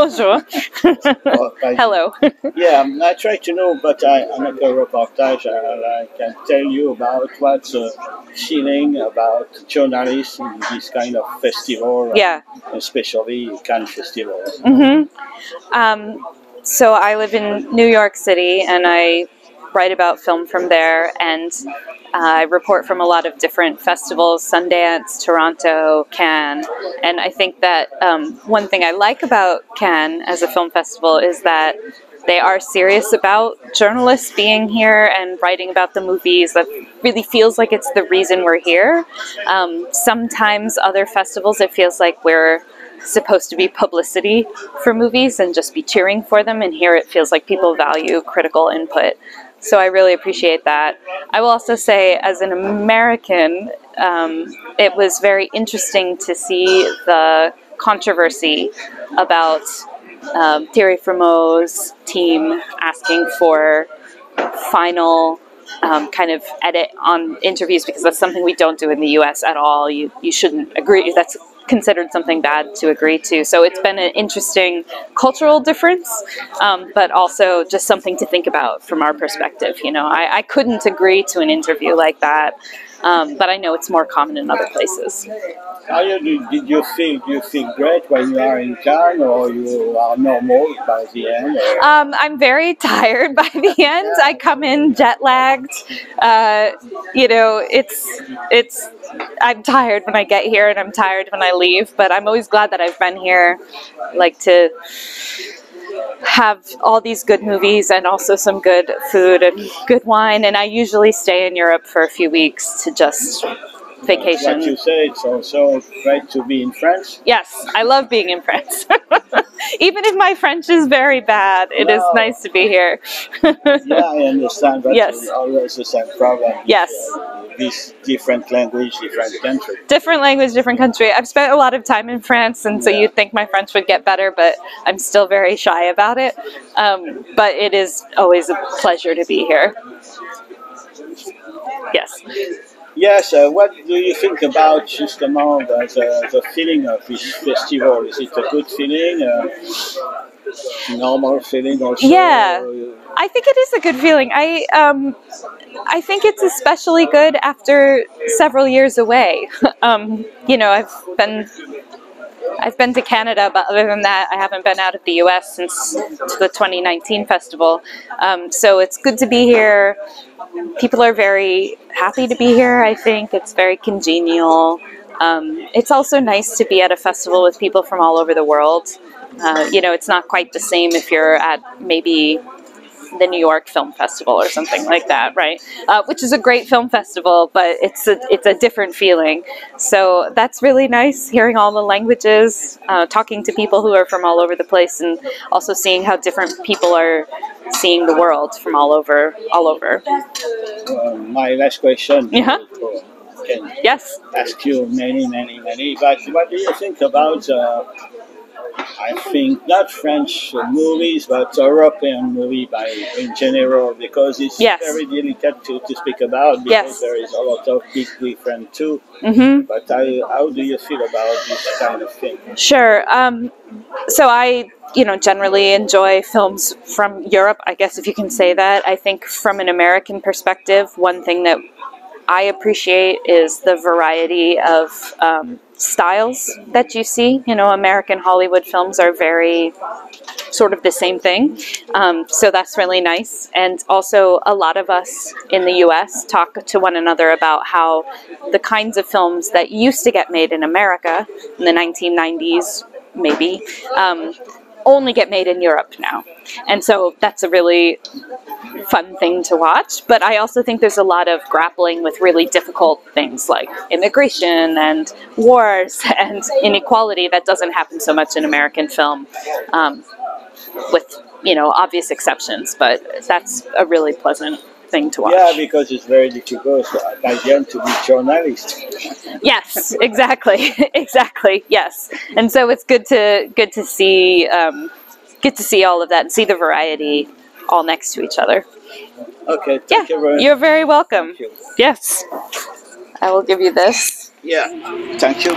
Bonjour. Hello. Yeah, I try to know, but I make a reportage. I can tell you about what's the feeling about journalists in this kind of festival, Yeah. especially Cannes Festival. So I live in New York City, and I write about film from there, and I report from a lot of different festivals, Sundance, Toronto, Cannes, and I think that one thing I like about Cannes as a film festival is that they are serious about journalists being here and writing about the movies. That really feels like it's the reason we're here. Sometimes other festivals, it feels like we're supposed to be publicity for movies and just be cheering for them, and here it feels like people value critical input. So I really appreciate that. I will also say, as an American, it was very interesting to see the controversy about Thierry Frémaux's team asking for final kind of edit on interviews, because that's something we don't do in the US at all. You shouldn't agree. That's considered something bad to agree to. So it's been an interesting cultural difference, but also just something to think about from our perspective. You know, I couldn't agree to an interview like that, but I know it's more common in other places. How did you feel? Do you feel great when you are in Cannes, or you are normal by the end? I'm very tired by the end. I come in jet lagged. You know, I'm tired when I get here, and I'm tired when I leave, but I'm always glad that I've been here. I like to have all these good movies and also some good food and good wine, and I usually stay in Europe for a few weeks to just vacation. Like you say, it's also great to be in France. Yes, I love being in France. Even if my French is very bad, it is nice to be here. Yeah, I understand, but yes. It's always the same problem. Yes. This different language, different country. Different language, different country. I've spent a lot of time in France, and so you'd think my French would get better, but I'm still very shy about it. But it is always a pleasure to be here. Yes. Yes, what do you think about justement the feeling of this festival? Is it a good feeling, normal feeling also? Yeah, I think it is a good feeling. I think it's especially good after several years away. You know, I've been to Canada, but other than that, I haven't been out of the US since the 2019 festival. So it's good to be here. People are very happy to be here, I think. It's very congenial. It's also nice to be at a festival with people from all over the world. You know, it's not quite the same if you're at maybe the New York Film Festival or something like that, right? Which is a great film festival, but it's a different feeling. So that's really nice, hearing all the languages, talking to people who are from all over the place, and also seeing how different people are seeing the world from all over. My last question. Can yes. ask you many, but what do you think about I think not French movies, but European movie in general, because it's very delicate to speak about, because there is a lot of big difference too. But how do you feel about this kind of thing? Sure. So I, generally enjoy films from Europe, I guess, if you can say that. I think from an American perspective, one thing that I appreciate is the variety of styles that you see. You know, American Hollywood films are very sort of the same thing. So that's really nice. And also a lot of us in the US talk to one another about how the kinds of films that used to get made in America in the 1990s, maybe, only get made in Europe now. And so that's a really fun thing to watch. But I also think there's a lot of grappling with really difficult things like immigration and wars and inequality that doesn't happen so much in American film, with, obvious exceptions. But that's a really pleasant thing to watch. Yeah, because it's very difficult by the end to be journalist. Yes, exactly, exactly. Yes, and so it's good to see all of that and see the variety all next to each other. Okay, thank you very much. You're very welcome. Thank you. Yes, I will give you this. Yeah, thank you.